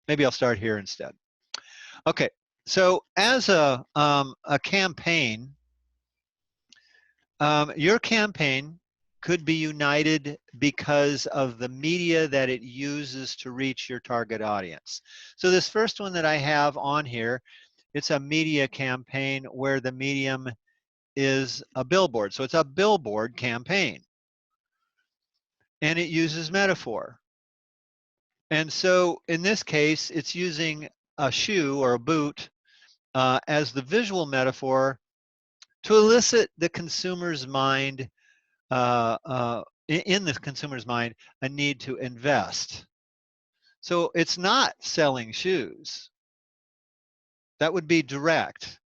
Maybe I'll start here instead. Okay, so as a campaign, your campaign could be united because of the media that it uses to reach your target audience. So this first one that I have on here, it's a media campaign where the medium is a billboard. So it's a billboard campaign. And it uses metaphor. And so in this case, it's using a shoe or a boot as the visual metaphor to elicit the consumer's mind, in the consumer's mind, a need to invest. So it's not selling shoes. That would be direct.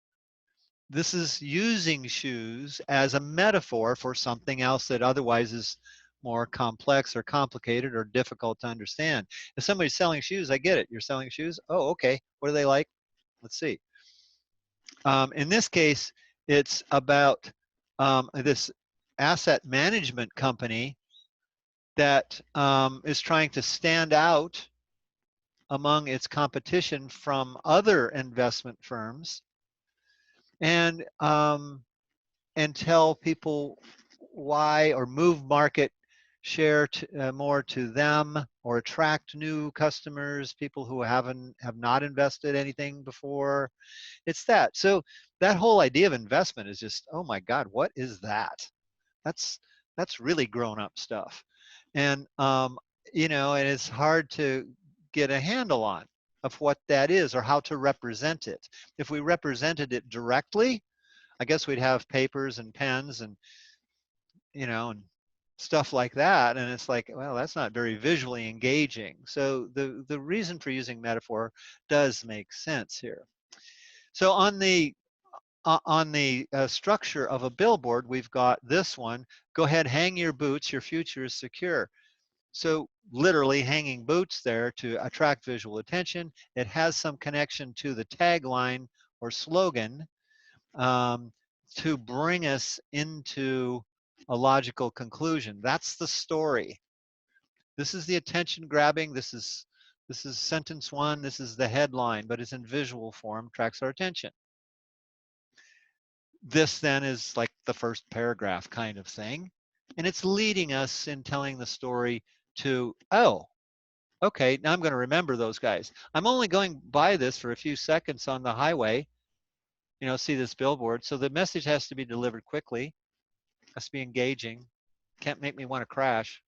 This is using shoes as a metaphor for something else that otherwise is more complex or complicated or difficult to understand. If somebody's selling shoes, I get it. You're selling shoes? Oh, okay. What do they like? Let's see. In this case, it's about this asset management company that is trying to stand out among its competition from other investment firms and tell people why, or move market share to, more to them, or attract new customers, people who have not invested anything before. It's that. So that whole idea of investment is just, oh my God, what is that? That's really grown up stuff, and you know, and it's hard to get a handle on of what that is or how to represent it. If we represented it directly, I guess we'd have papers and pens and, you know, and stuff like that. And it's like, well, that's not very visually engaging. So the reason for using metaphor does make sense here. So on the structure of a billboard, we've got this one. Go ahead, hang your boots. Your future is secure. So literally hanging boots there to attract visual attention. It has some connection to the tagline or slogan, to bring us into a logical conclusion. That's the story. This is the attention grabbing. This is sentence one. This is the headline, but it's in visual form, attracts our attention. This then is like the first paragraph kind of thing. And it's leading us in telling the story to, oh, okay, now I'm going to remember those guys. I'm only going by this for a few seconds on the highway, you know, see this billboard. So the message has to be delivered quickly, has to be engaging, can't make me want to crash.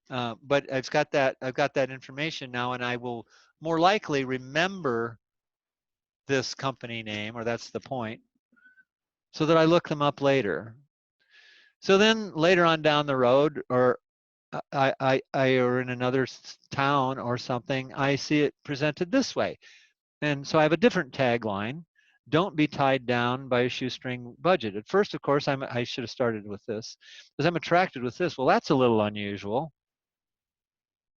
But I've got that information now, and I will more likely remember this company name, or that's the point, so that I look them up later. So then later on down the road, or I or in another town or something, I see it presented this way. And so I have a different tagline. Don't be tied down by a shoestring budget. At first, of course, I should have started with this, because I'm attracted with this. Well, that's a little unusual.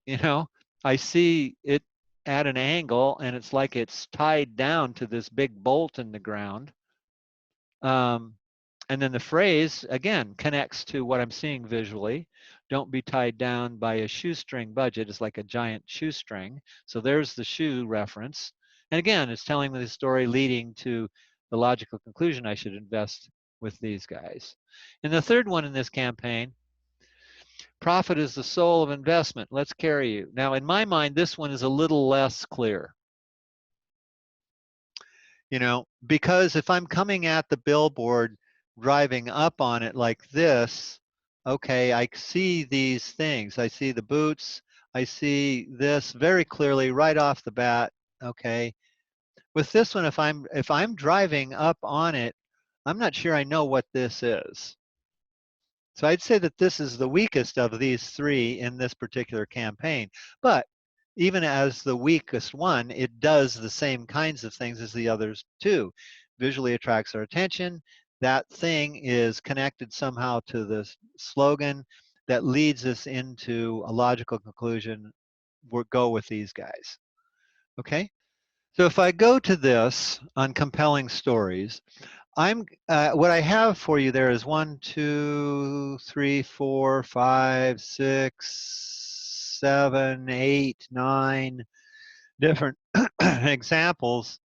You know, I see it at an angle, and it's like it's tied down to this big bolt in the ground. And then the phrase, again, connects to what I'm seeing visually. Don't be tied down by a shoestring budget. It's like a giant shoestring. So there's the shoe reference. And again, it's telling me the story leading to the logical conclusion I should invest with these guys. And the third one in this campaign, profit is the soul of investment. Let's carry you. Now, in my mind, this one is a little less clear. You know, because if I'm coming at the billboard, driving up on it like this, okay, I see these things. I see the boots. I see this very clearly right off the bat. Okay. With this one, if I'm driving up on it, I'm not sure I know what this is. So I'd say that this is the weakest of these three in this particular campaign. But even as the weakest one, it does the same kinds of things as the others too. Visually attracts our attention. That thing is connected somehow to the slogan that leads us into a logical conclusion. We'll go with these guys. Okay? So if I go to this on compelling stories, what I have for you there is 1, 2, 3, 4, 5, 6, 7, 8, 9, different examples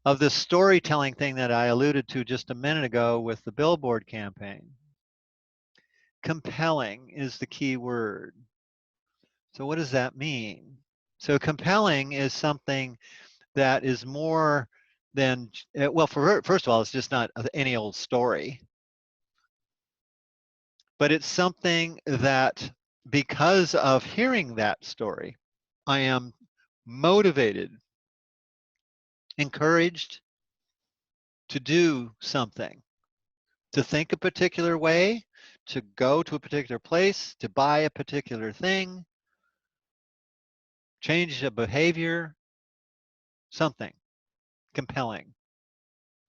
of this storytelling thing that I alluded to just a minute ago with the billboard campaign. Compelling is the key word. So what does that mean? So compelling is something that is more than, well, first of all, it's just not any old story, but it's something that because of hearing that story, I am motivated, encouraged to do something, to think a particular way, to go to a particular place, to buy a particular thing, change a behavior, something compelling.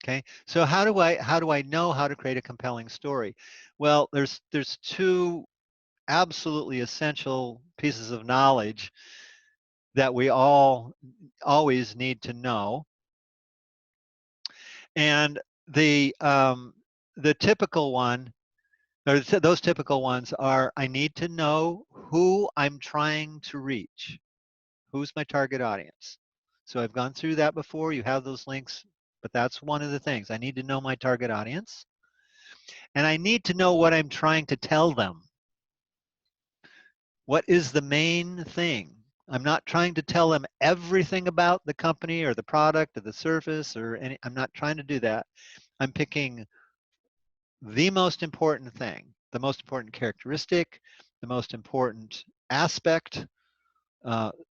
Okay, so how do I know how to create a compelling story? Well, there's two absolutely essential pieces of knowledge that we all always need to know, and the typical one, or those typical ones are: I need to know who I'm trying to reach. Who's my target audience? So I've gone through that before. You have those links, but that's one of the things. I need to know my target audience, and I need to know what I'm trying to tell them. What is the main thing? I'm not trying to tell them everything about the company or the product or the service or any, I'm not trying to do that. I'm picking the most important thing, the most important characteristic, the most important aspect,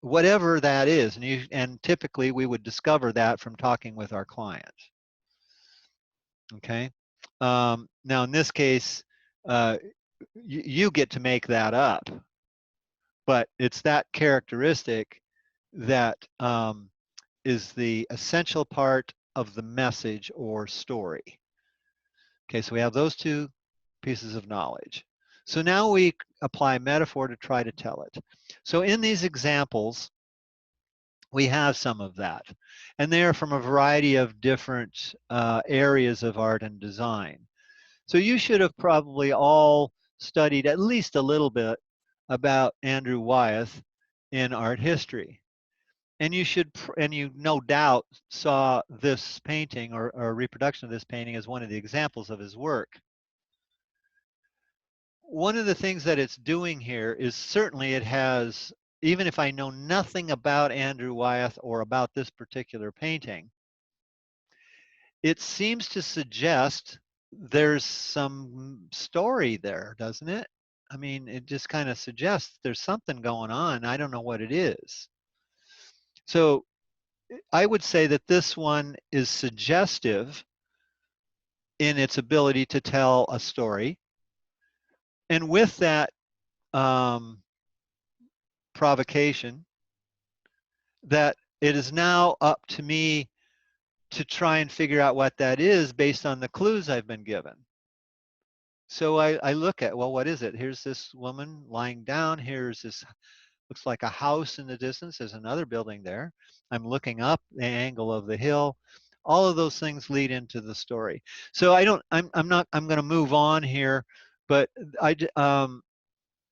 whatever that is. And typically we would discover that from talking with our clients. Okay. Now in this case, you get to make that up, but it's that characteristic that is the essential part of the message or story. Okay, so we have those two pieces of knowledge. So now we apply metaphor to try to tell it. So in these examples, we have some of that. And they are from a variety of different areas of art and design. So you should have probably all studied at least a little bit about Andrew Wyeth in art history. And you no doubt saw this painting or a reproduction of this painting as one of the examples of his work. One of the things that it's doing here is certainly it has, even if I know nothing about Andrew Wyeth or about this particular painting, it seems to suggest there's some story there, doesn't it? I mean, it just kind of suggests there's something going on. I don't know what it is. So I would say that this one is suggestive in its ability to tell a story. And with that provocation, that it is now up to me to try and figure out what that is based on the clues I've been given. So I look at, well, what is it? Here's this woman lying down. Here's this, looks like a house in the distance. There's another building there. I'm looking up the angle of the hill. All of those things lead into the story. So I'm going to move on here, but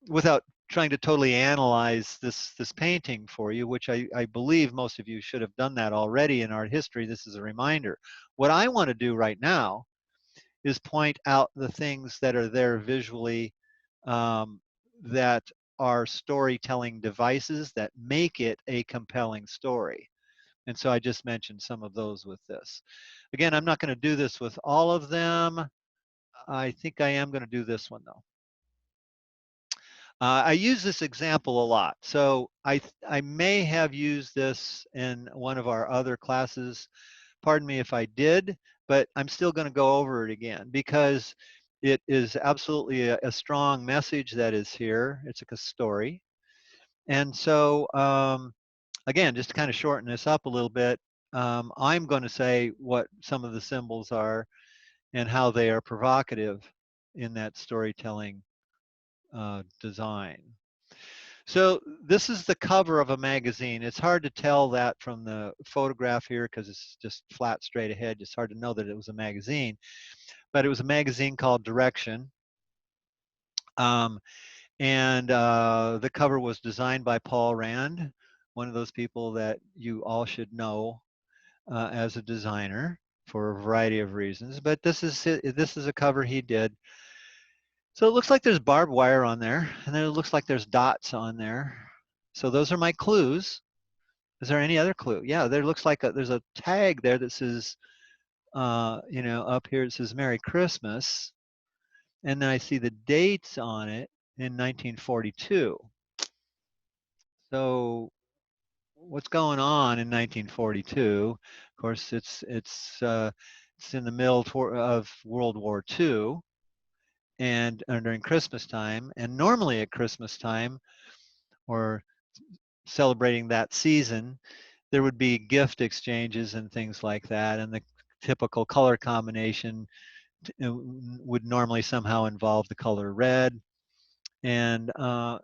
without trying to totally analyze this painting for you, which I believe most of you should have done that already in art history. This is a reminder. What I want to do right now is point out the things that are there visually that are storytelling devices that make it a compelling story. And so I just mentioned some of those with this. Again, I'm not going to do this with all of them. I think I am going to do this one though. I use this example a lot. So I may have used this in one of our other classes. Pardon me if I did, but I'm still going to go over it again because it is absolutely a strong message that is here. It's like a story. And so, again, just to kind of shorten this up a little bit, I'm going to say what some of the symbols are and how they are provocative in that storytelling design. So this is the cover of a magazine. It's hard to tell that from the photograph here because it's just flat straight ahead. It's hard to know that it was a magazine, but it was a magazine called Direction. And the cover was designed by Paul Rand, one of those people that you all should know as a designer for a variety of reasons. But this is a cover he did. So it looks like there's barbed wire on there, and then it looks like there's dots on there. So those are my clues. Is there any other clue? Yeah, there looks like there's a tag there that says, up here it says Merry Christmas, and then I see the dates on it in 1942. So what's going on in 1942? Of course, it's in the middle of World War II, and during Christmas time, and normally at Christmas time or celebrating that season, there would be gift exchanges and things like that, and the typical color combination would normally somehow involve the color red. And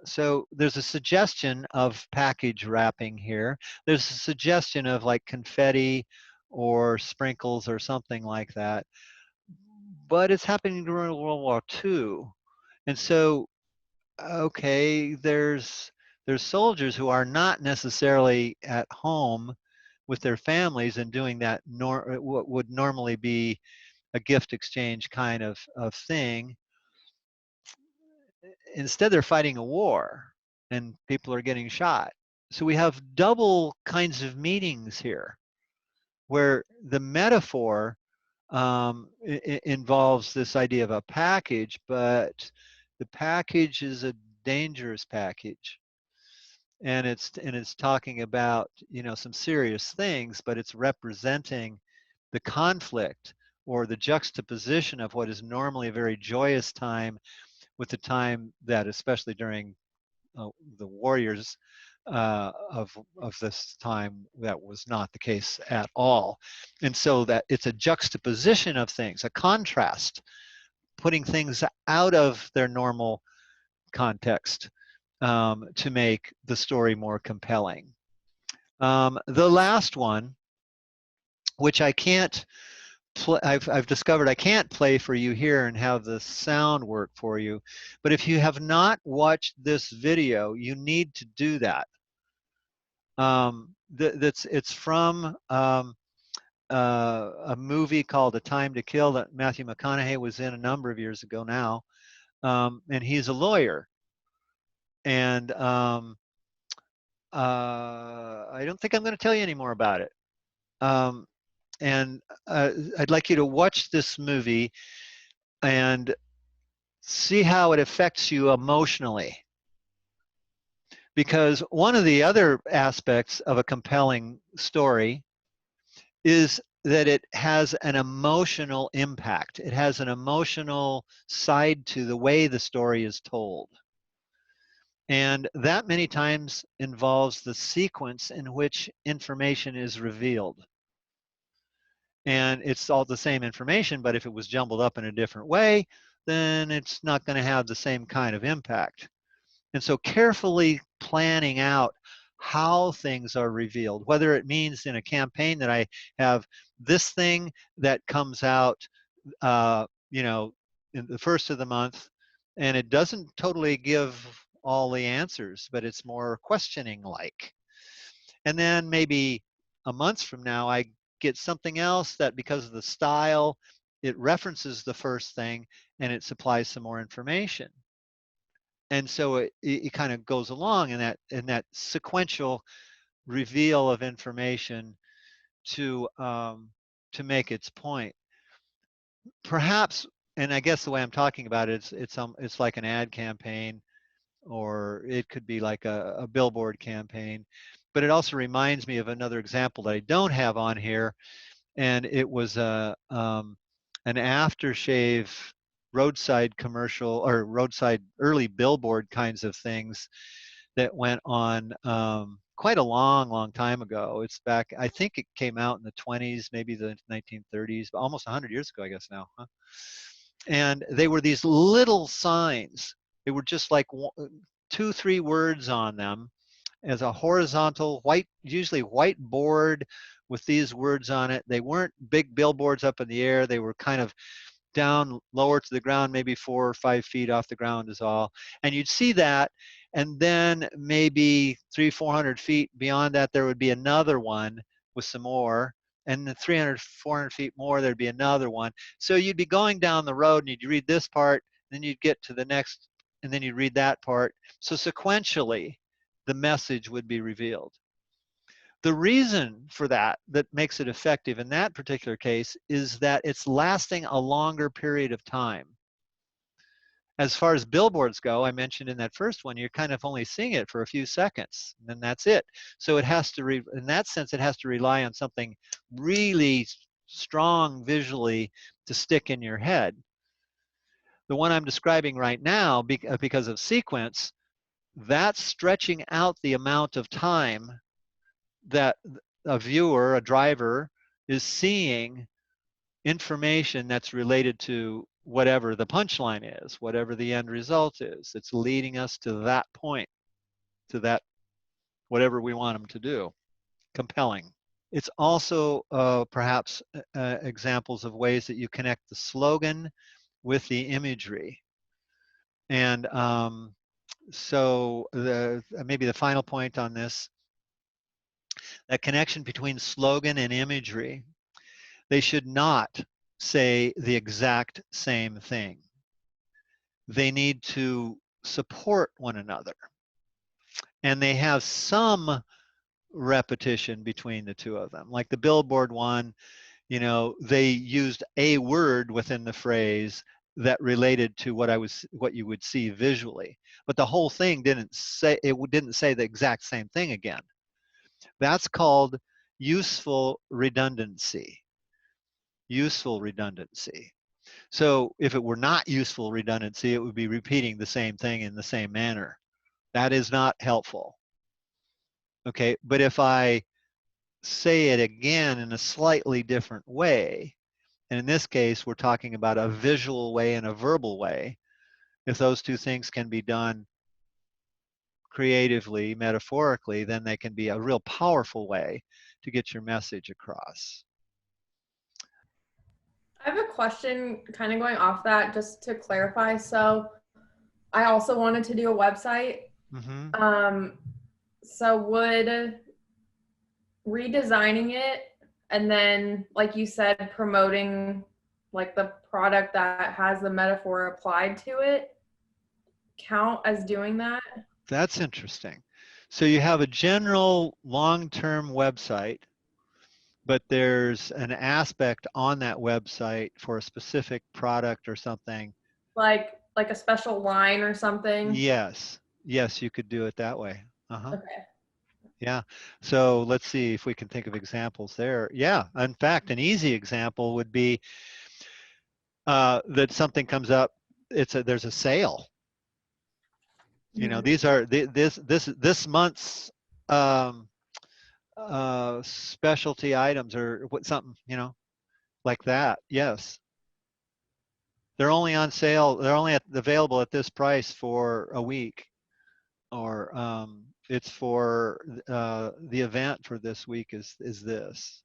so there's a suggestion of package wrapping here. There's a suggestion of like confetti or sprinkles or something like that. But it's happening during World War II. And so, okay, there's soldiers who are not necessarily at home with their families and doing that what would normally be a gift exchange kind of thing. Instead, they're fighting a war and people are getting shot. So we have double kinds of meanings here, where the metaphor involves this idea of a package, but the package is a dangerous package, and it's talking about some serious things, but it's representing the conflict or the juxtaposition of what is normally a very joyous time with the time that, especially during the warriors of this time, that was not the case at all. And so that it's a juxtaposition of things, a contrast, putting things out of their normal context to make the story more compelling. The last one, which I can't I've discovered I can't play for you here and have the sound work for you, but if you have not watched this video, you need to do that. It's from a movie called A Time to Kill that Matthew McConaughey was in a number of years ago now, and he's a lawyer. And I don't think I'm going to tell you any more about it. And I'd like you to watch this movie and see how it affects you emotionally. Because one of the other aspects of a compelling story is that it has an emotional impact. It has an emotional side to the way the story is told. And that many times involves the sequence in which information is revealed. And it's all the same information, but if it was jumbled up in a different way, then it's not going to have the same kind of impact. And so carefully planning out how things are revealed, whether it means in a campaign that I have this thing that comes out, in the first of the month, and it doesn't totally give all the answers, but it's more questioning like. And then maybe a month from now, I get something else that because of the style, it references the first thing and it supplies some more information. And so it kind of goes along in that sequential reveal of information to make its point. Perhaps, and I guess the way I'm talking about it, it's like an ad campaign, or it could be like a billboard campaign. But it also reminds me of another example that I don't have on here, and it was an aftershave roadside commercial or roadside early billboard kinds of things that went on quite a long time ago. It's back, I think it came out in the 20s, maybe the 1930s, but almost 100 years ago, I guess now. Huh? And they were these little signs. They were just like 2-3 words on them as a horizontal white, usually white board with these words on it. They weren't big billboards up in the air. They were kind of down lower to the ground, maybe 4 or 5 feet off the ground is all. And you'd see that, and then maybe 300-400 feet beyond that, there would be another one with some more. And then 300-400 feet more, there'd be another one. So you'd be going down the road and you'd read this part, then you'd get to the next, and then you'd read that part. So sequentially, the message would be revealed. The reason for that makes it effective in that particular case is that it's lasting a longer period of time. As far as billboards go, I mentioned in that first one, you're kind of only seeing it for a few seconds, and then that's it. So it has to, in that sense, it has to rely on something really strong visually to stick in your head. The one I'm describing right now, because of sequence, that's stretching out the amount of time that a viewer, a driver, is seeing information that's related to whatever the punchline is, whatever the end result is. It's leading us to that point, to that whatever we want them to do. Compelling. It's also perhaps examples of ways that you connect the slogan with the imagery. And so maybe the final point on this, that connection between slogan and imagery, they should not say the exact same thing. They need to support one another. And they have some repetition between the two of them. Like the billboard one, you know, they used a word within the phrase that related to what you would see visually. But the whole thing didn't say the exact same thing again. That's called useful redundancy. Useful redundancy. So if it were not useful redundancy, it would be repeating the same thing in the same manner. That is not helpful. Okay, but if I say it again in a slightly different way, and in this case, we're talking about a visual way and a verbal way, if those two things can be done creatively, metaphorically, then they can be a real powerful way to get your message across. I have a question kind of going off that, just to clarify. So I also wanted to do a website. Mm-hmm. So would redesigning it and then, like you said, promoting like the product that has the metaphor applied to it count as doing that? That's interesting. So you have a general long-term website, but there's an aspect on that website for a specific product or something. Like a special line or something? Yes. Yes, you could do it that way. Uh-huh. Okay. Yeah. So let's see if we can think of examples there. Yeah. In fact, an easy example would be that something comes up. There's a sale. You know, these are this month's specialty items or what something, you know, like that. Yes. They're only on sale. They're only available at this price for a week, or it's for the event for this week is this.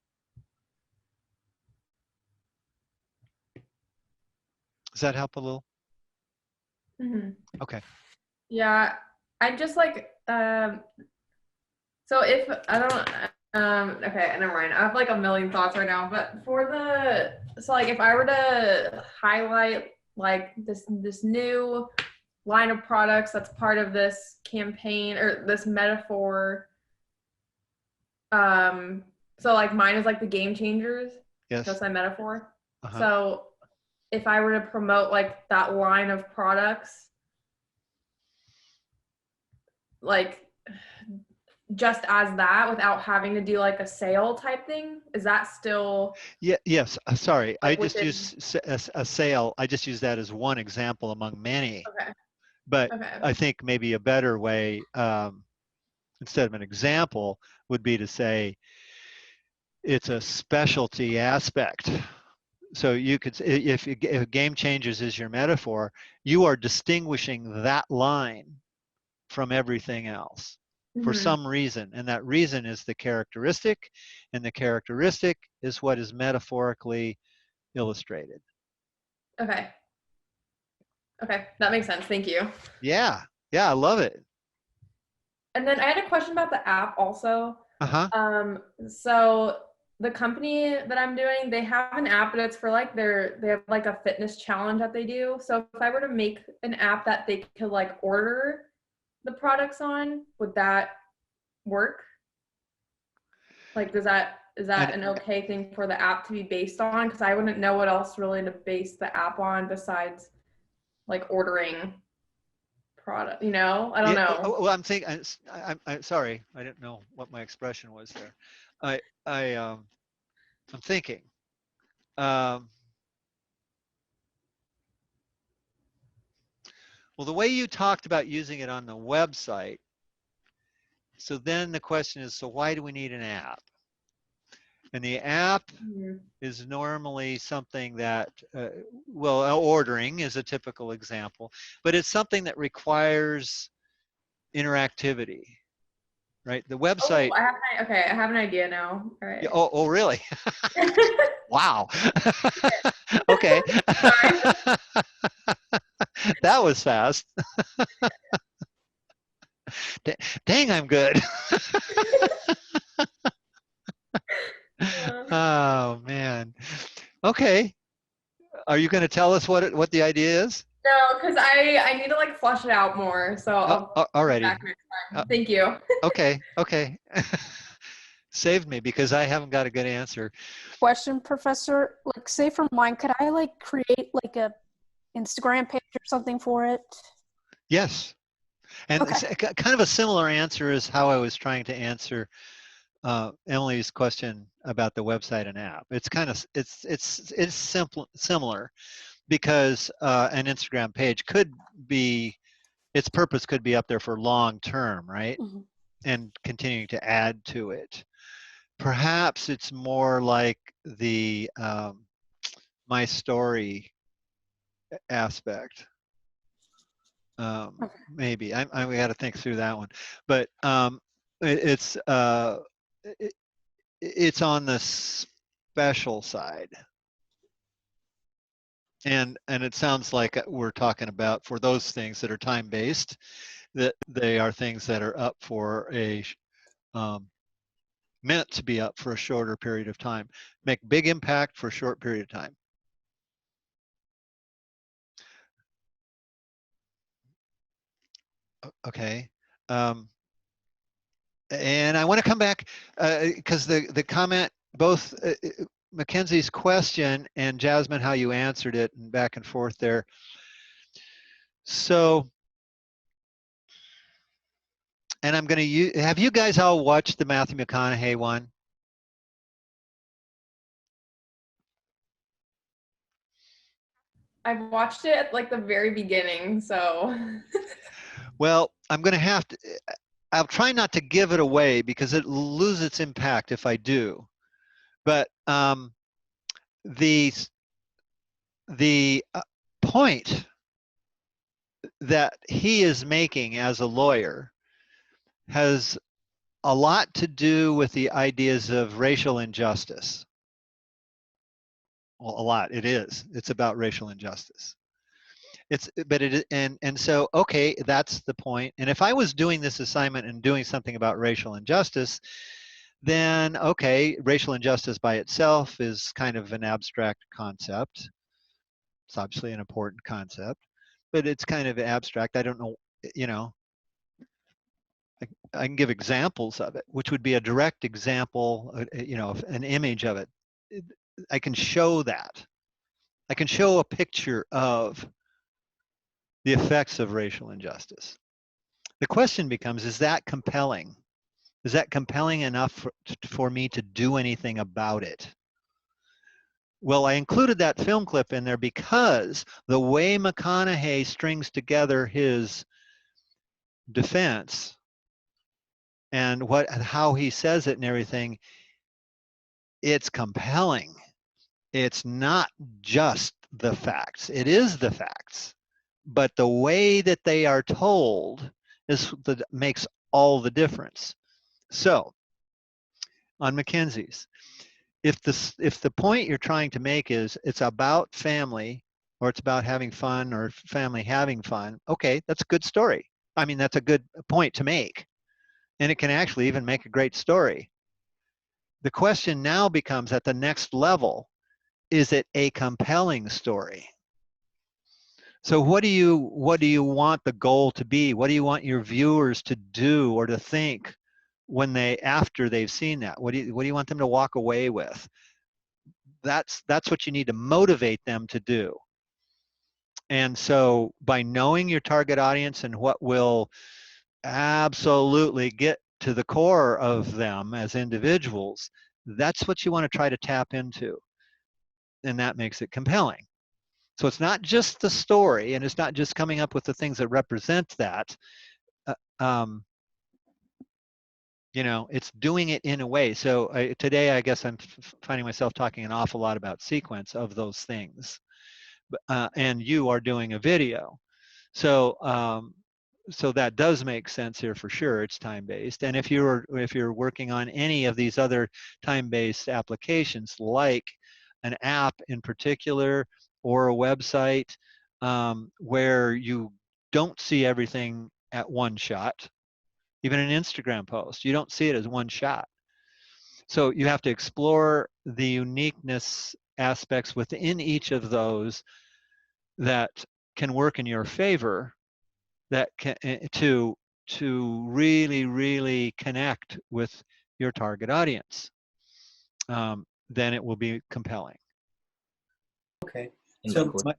Does that help a little? Mm-hmm. Okay. Yeah, I just like so if I don't okay, never mind. I have like a million thoughts right now, but for so like if I were to highlight like this new line of products that's part of this campaign or this metaphor, so like mine is like the game changers. Yes. That's my metaphor. Uh-huh. So if I were to promote like that line of products, like just as that without having to do like a sale type thing, is that still? Yeah. Yes. Sorry, Like I just within? used a sale. I just use that as one example among many. Okay. But Okay. I think maybe a better way, instead of an example, would be to say it's a specialty aspect. So you could, if game changers is your metaphor, you are distinguishing that line from everything else for some reason, and that reason is the characteristic, and the characteristic is what is metaphorically illustrated. Okay. Okay, that makes sense. Thank you. Yeah, yeah, I love it. And then I had a question about the app also. Uh-huh. So the company that I'm doing, they have an app that's for like they have like a fitness challenge that they do. So if I were to make an app that they could like order the products on, would that work? Like, is that And an okay thing for the app to be based on? Because I wouldn't know what else really to base the app on besides like ordering product. You know, I don't yeah, know. well, I'm thinking. I'm sorry. I didn't know what my expression was there. I I I'm thinking. Um, well, the way you talked about using it on the website. So then the question is, so why do we need an app? And the app Mhm. is normally something that, well, ordering is a typical example, but it's something that requires interactivity, right? The Oh, website. okay. I have an idea now. All Yeah, right. oh, really? Wow. Okay. Sorry. That was fast. Dang, I'm good. Uh, Oh man. Okay. Are you going to tell us what the idea is? no, because I need to like flush it out more. So I'll be back Alrighty. next Uh, time. Thank you. okay. Okay. Saved me because I haven't got a good answer. Question, Professor. Like, say for mine, could I like create like a Instagram page or something for it? Yes. And Okay. it's kind of a similar answer is how I was trying to answer Emily's question about the website and app. It's kind of it's simple similar because an Instagram page could be its purpose could be up there for long term, right? Mm-hmm. And continuing to add to it. Perhaps it's more like the my story aspect. Okay. Maybe we got to think through that one, but it's it, it's on the special side, and it sounds like we're talking about for those things that are time based, that they are things that are up for a um, meant to be up for a shorter period of time, make big impact for a short period of time. Okay. Um, and I want to come back because the comment, both Mackenzie's question and Jasmine, how you answered it and back and forth there. So, and I'm going to use, have you guys all watched the Matthew McConaughey one? I've watched it at like the very beginning, so Well, I'm going to have to, I'll try not to give it away because it will lose its impact if I do. But the point that he is making as a lawyer has a lot to do with the ideas of racial injustice. Well, a lot. It is. It's about racial injustice. But it and so okay, that's the point. And if I was doing this assignment and doing something about racial injustice, then okay, racial injustice by itself is kind of an abstract concept. It's obviously an important concept, but it's kind of abstract. I don't know, you know, I can give examples of it, which would be a direct example, you know, an image of it. I can show that. I can show a picture of the effects of racial injustice. The question becomes, is that compelling? Is that compelling enough for me to do anything about it? Well, I included that film clip in there because the way McConaughey strings together his defense and how he says it and everything, it's compelling. It's not just the facts. It is the facts, but the way that they are told is that makes all the difference. So, on Mackenzie's, if the point you're trying to make is it's about family or it's about having fun or family having fun, okay, that's a good story. I mean, that's a good point to make. And it can actually even make a great story. The question now becomes at the next level, is it a compelling story? So what do you want the goal to be? What do you want your viewers to do or to think when after they've seen that? What do you want them to walk away with? That's what you need to motivate them to do. And so by knowing your target audience and what will absolutely get to the core of them as individuals, that's what you want to try to tap into. And that makes it compelling. So it's not just the story, and it's not just coming up with the things that represent that. It's doing it in a way. So today, I guess I'm finding myself talking an awful lot about sequence of those things. And you are doing a video. So so that does make sense here for sure. It's time-based. And if you're working on any of these other time-based applications, like an app in particular, or a website where you don't see everything at one shot, even an Instagram post, you don't see it as one shot. So you have to explore the uniqueness aspects within each of those that can work in your favor, that can to really connect with your target audience. Then it will be compelling. Okay. And So like,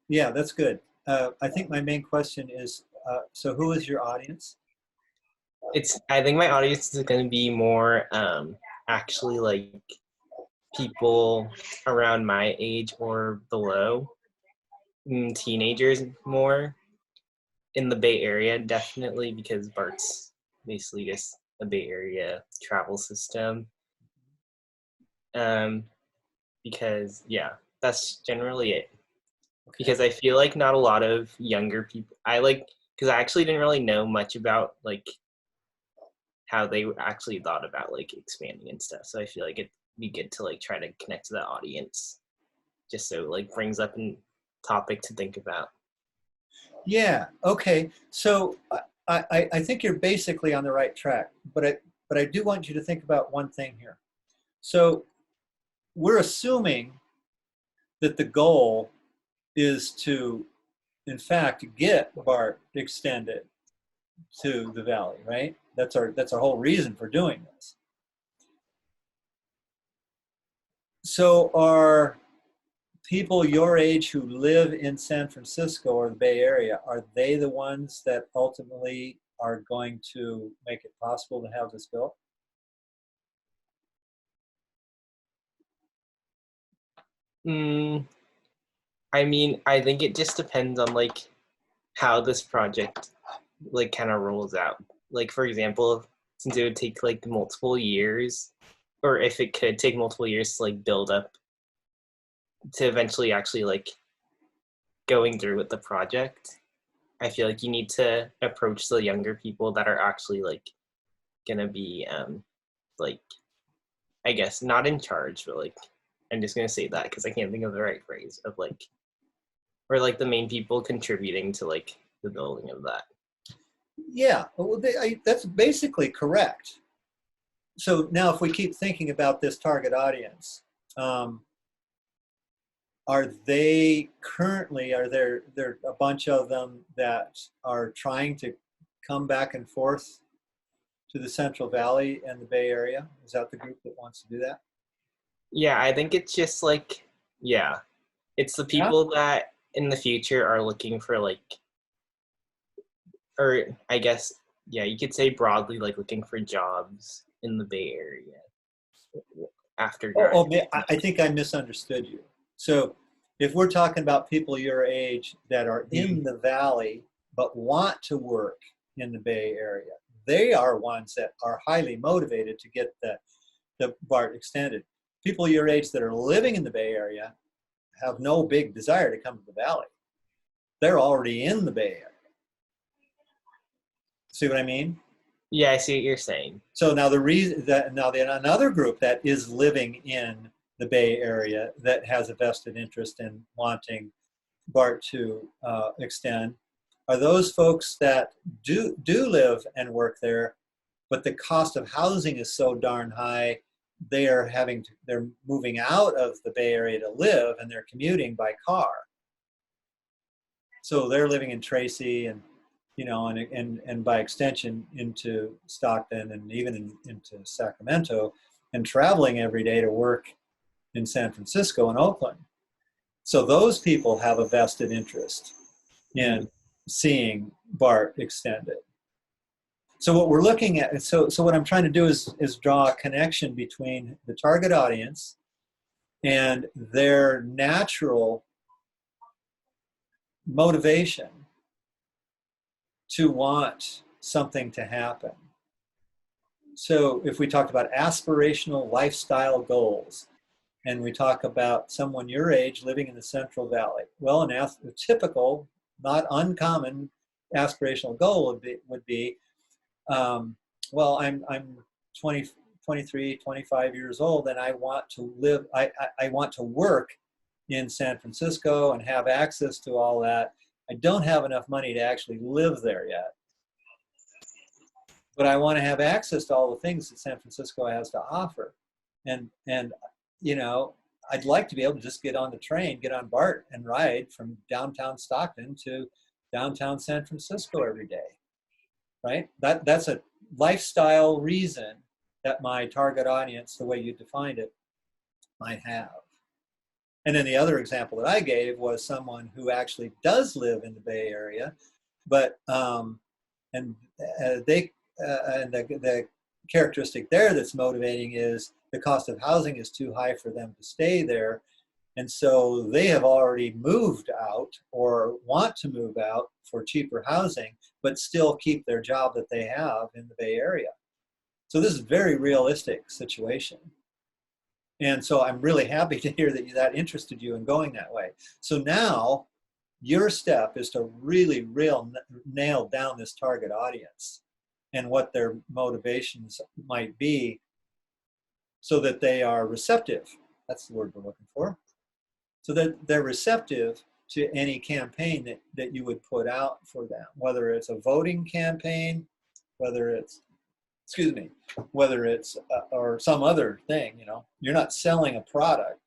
yeah, that's good. I think my main question is, so who is your audience? I think my audience is going to be more actually like people around my age or below, teenagers more in the Bay Area, definitely, because BART's basically just a Bay Area travel system. Because yeah, that's generally it. Okay. Because I feel like not a lot of younger people, because I actually didn't really know much about like how they actually thought about like expanding and stuff. So I feel like it'd be good to like try to connect to that audience, just so like brings up a topic to think about. Yeah. Okay. So I think you're basically on the right track, but I do want you to think about one thing here. So we're assuming that the goal is to, in fact, get BART extended to the valley, right? That's our whole reason for doing this. So are people your age who live in San Francisco or the Bay Area, are they the ones that ultimately are going to make it possible to have this built? I mean, I think it just depends on like how this project like kind of rolls out. Like for example, since it would take like multiple years, or if it could take multiple years to like build up to eventually actually like going through with the project, I feel like you need to approach the younger people that are actually like gonna be like, I guess not in charge, but like I'm just gonna say that because I can't think of the right phrase of like, or like the main people contributing to like the building of that. Yeah, well, that's basically correct. So now if we keep thinking about this target audience, are they currently, are there a bunch of them that are trying to come back and forth to the Central Valley and the Bay Area? Is that the group that wants to do that? Yeah, I think it's just like, yeah, it's the people that in the future are looking for like, or I guess, yeah, you could say broadly like looking for jobs in the Bay Area after graduation. I think I misunderstood you. So if we're talking about people your age that are in the Valley but want to work in the Bay Area, they are ones that are highly motivated to get the BART extended. People your age that are living in the Bay Area have no big desire to come to the Valley. They're already in the Bay Area. See what I mean? Yeah, I see what you're saying. So now the reason that another group that is living in the Bay Area that has a vested interest in wanting BART to extend are those folks that do live and work there, but the cost of housing is so darn high, they're moving out of the Bay Area to live, and they're commuting by car. So they're living in Tracy and, you know, and by extension into Stockton and even into Sacramento, and traveling every day to work in San Francisco and Oakland. So those people have a vested interest in seeing BART extended. So what we're looking at, so what I'm trying to do is draw a connection between the target audience and their natural motivation to want something to happen. So if we talked about aspirational lifestyle goals, and we talk about someone your age living in the Central Valley, well, a typical, not uncommon aspirational goal would be well, I'm 20, 23, 25 years old, and I want to live, I want to work in San Francisco and have access to all that. I don't have enough money to actually live there yet, but I want to have access to all the things that San Francisco has to offer. And you know, I'd like to be able to just get on the train, get on BART and ride from downtown Stockton to downtown San Francisco every day, right? That's a lifestyle reason that my target audience, the way you defined it, might have. And then the other example that I gave was someone who actually does live in the Bay Area, but the characteristic there that's motivating is the cost of housing is too high for them to stay there. And so they have already moved out or want to move out for cheaper housing, but still keep their job that they have in the Bay Area. So this is a very realistic situation. And so I'm really happy to hear that that interested you in going that way. So now your step is to really nail down this target audience and what their motivations might be so that they are receptive. That's the word we're looking for. So that they're receptive to any campaign that you would put out for them, whether it's a voting campaign, whether it's, or some other thing. You know, you're not selling a product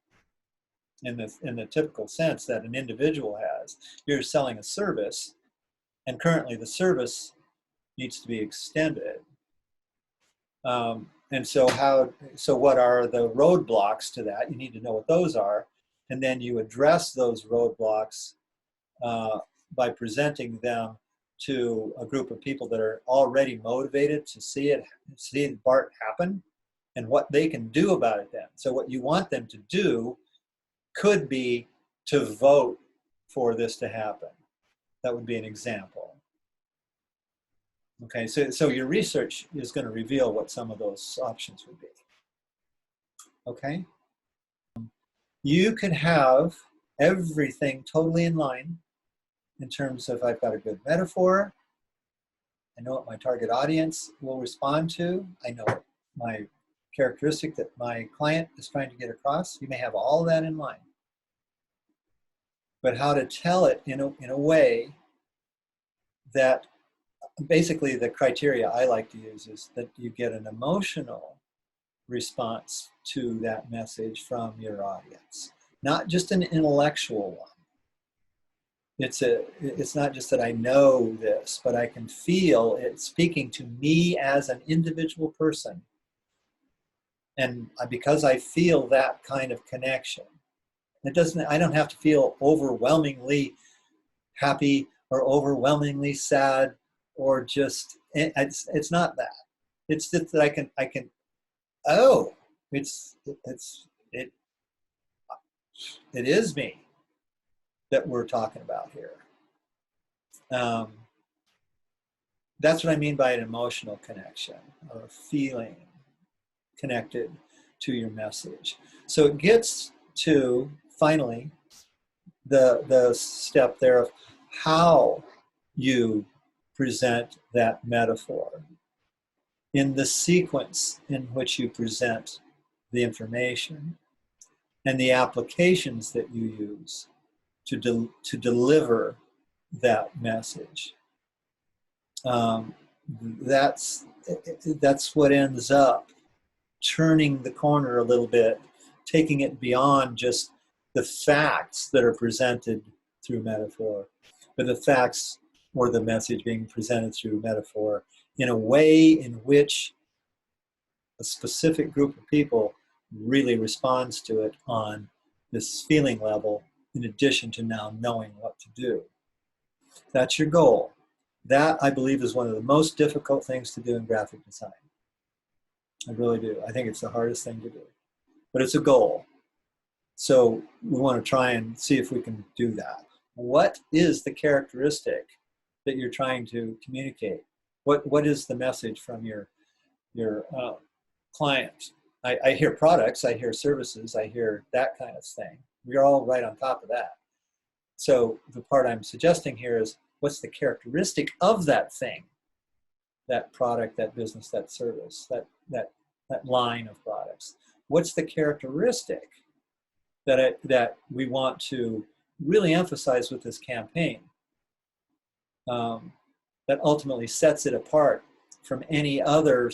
in the typical sense that an individual has. You're selling a service, and currently the service needs to be extended. And so what are the roadblocks to that? You need to know what those are, and then you address those roadblocks by presenting them to a group of people that are already motivated to see BART happen and what they can do about it then. So what you want them to do could be to vote for this to happen. That would be an example. Okay, so your research is going to reveal what some of those options would be. Okay? You could have everything totally in line in terms of I've got a good metaphor, I know what my target audience will respond to, I know what my characteristic that my client is trying to get across. You may have all that in mind. But how to tell it in a way that basically the criteria I like to use is that you get an emotional response to that message from your audience, not just an intellectual one. It's not just that I know this, but I can feel it speaking to me as an individual person. And because I feel that kind of connection, I don't have to feel overwhelmingly happy or overwhelmingly sad or just, it's not that. It's just that I can, oh, it is me that we're talking about here. That's what I mean by an emotional connection or a feeling connected to your message. So it gets to finally the step there of how you present that metaphor in the sequence in which you present the information and the applications that you use to deliver that message. That's what ends up turning the corner a little bit, taking it beyond just the facts that are presented through metaphor, but the facts or the message being presented through metaphor in a way in which a specific group of people really responds to it on this feeling level, in addition to now knowing what to do. That's your goal. That, I believe, is one of the most difficult things to do in graphic design. I really do. I think it's the hardest thing to do. But it's a goal. So we want to try and see if we can do that. What is the characteristic that you're trying to communicate? What is the message from your client? I hear products, I hear services, I hear that kind of thing. We're all right on top of that. So the part I'm suggesting here is, what's the characteristic of that thing, that product, that business, that service, that line of products? What's the characteristic that we want to really emphasize with this campaign, that ultimately sets it apart from any other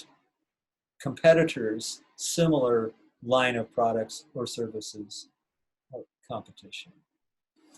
competitors' similar line of products or services or competition?